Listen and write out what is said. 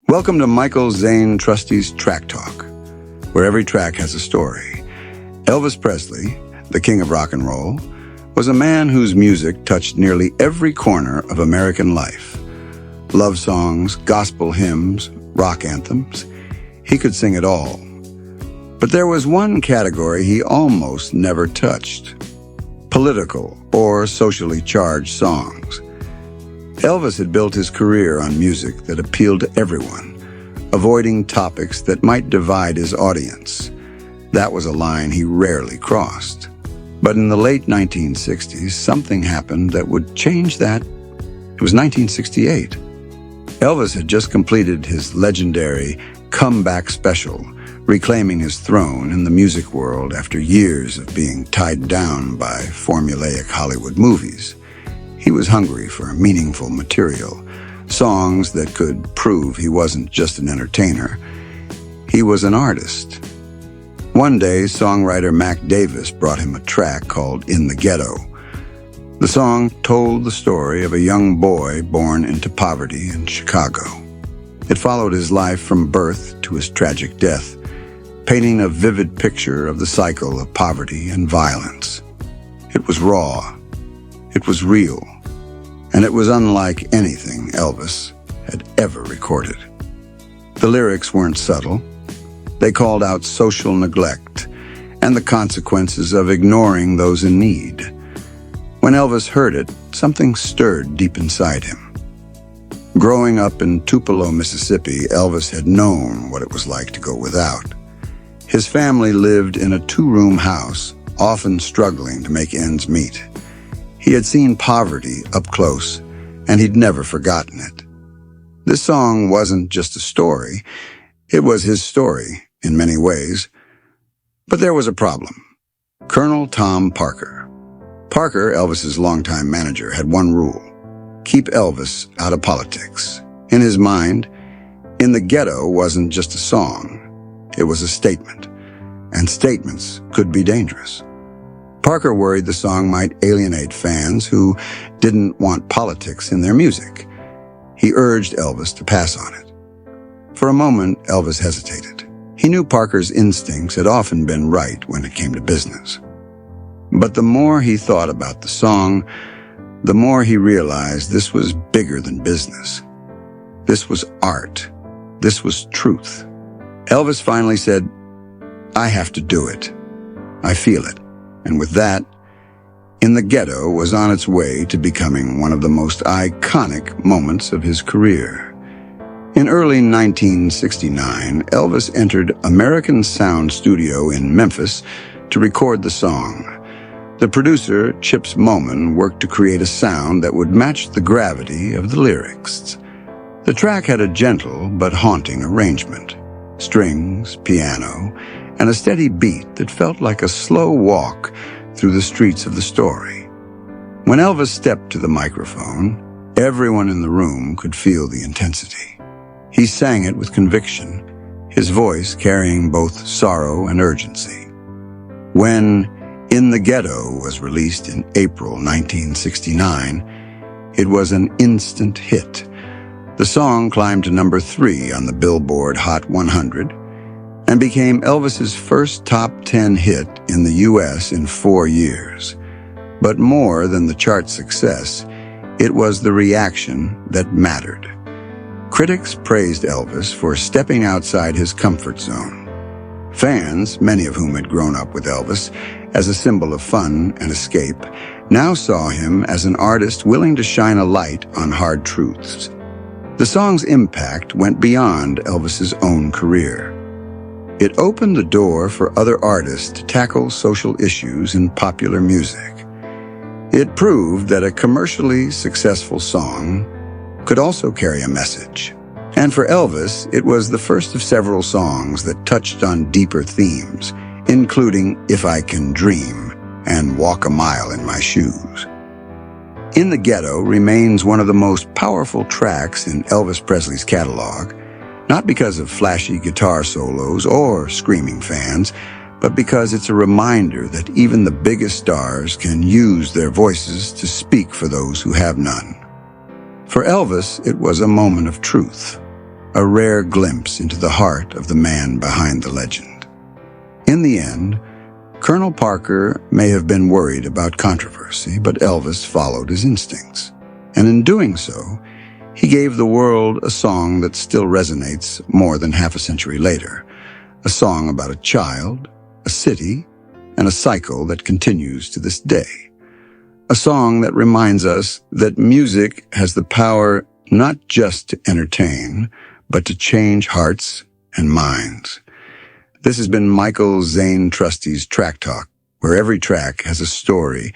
Welcome to Michael Zane Trusty's Track Talk, where every track has a story. Elvis Presley, the king of rock and roll, was a man whose music touched nearly every corner of American life. Love songs, gospel hymns, rock anthems. He could sing it all. But there was one category he almost never touched: political or socially charged songs. Elvis had built his career on music that appealed to everyone, avoiding topics that might divide his audience. That was a line he rarely crossed. But in the late 1960s, something happened that would change that. It was 1968. Elvis had just completed his legendary comeback special, reclaiming his throne in the music world after years of being tied down by formulaic Hollywood movies. He was hungry for meaningful material, songs that could prove he wasn't just an entertainer. He was an artist. One day, songwriter Mac Davis brought him a track called In the Ghetto. The song told the story of a young boy born into poverty in Chicago. It followed his life from birth to his tragic death, painting a vivid picture of the cycle of poverty and violence. It was raw. It was real, and it was unlike anything Elvis had ever recorded. The lyrics weren't subtle. They called out social neglect and the consequences of ignoring those in need. When Elvis heard it, something stirred deep inside him. Growing up in Tupelo, Mississippi, Elvis had known what it was like to go without. His family lived in a two-room house, often struggling to make ends meet. He had seen poverty up close, and he'd never forgotten it. This song wasn't just a story. It was his story, in many ways. But there was a problem. Colonel Tom Parker. Parker, Elvis's longtime manager, had one rule: keep Elvis out of politics. In his mind, In the Ghetto wasn't just a song. It was a statement, and statements could be dangerous. Parker worried the song might alienate fans who didn't want politics in their music. He urged Elvis to pass on it. For a moment, Elvis hesitated. He knew Parker's instincts had often been right when it came to business. But the more he thought about the song, the more he realized this was bigger than business. This was art. This was truth. Elvis finally said, "I have to do it. I feel it." And with that, In the Ghetto was on its way to becoming one of the most iconic moments of his career. In early 1969, Elvis entered American Sound Studio in Memphis to record the song. The producer, Chips Moman, worked to create a sound that would match the gravity of the lyrics. The track had a gentle but haunting arrangement: strings, piano, and a steady beat that felt like a slow walk through the streets of the story. When Elvis stepped to the microphone, everyone in the room could feel the intensity. He sang it with conviction, his voice carrying both sorrow and urgency. When In the Ghetto was released in April 1969, it was an instant hit. The song climbed to number 3 on the Billboard Hot 100 and became Elvis's first top 10 hit in the U.S. in 4 years. But more than the chart success, it was the reaction that mattered. Critics praised Elvis for stepping outside his comfort zone. Fans, many of whom had grown up with Elvis as a symbol of fun and escape, now saw him as an artist willing to shine a light on hard truths. The song's impact went beyond Elvis's own career. It opened the door for other artists to tackle social issues in popular music. It proved that a commercially successful song could also carry a message. And for Elvis, it was the first of several songs that touched on deeper themes, including If I Can Dream and Walk a Mile in My Shoes. In the Ghetto remains one of the most powerful tracks in Elvis Presley's catalog, not because of flashy guitar solos or screaming fans, but because it's a reminder that even the biggest stars can use their voices to speak for those who have none. For Elvis, it was a moment of truth, a rare glimpse into the heart of the man behind the legend. In the end, Colonel Parker may have been worried about controversy, but Elvis followed his instincts. And in doing so, he gave the world a song that still resonates more than half a century later. A song about a child, a city, and a cycle that continues to this day. A song that reminds us that music has the power not just to entertain, but to change hearts and minds. This has been Michael Zane Trusty's Track Talk, where every track has a story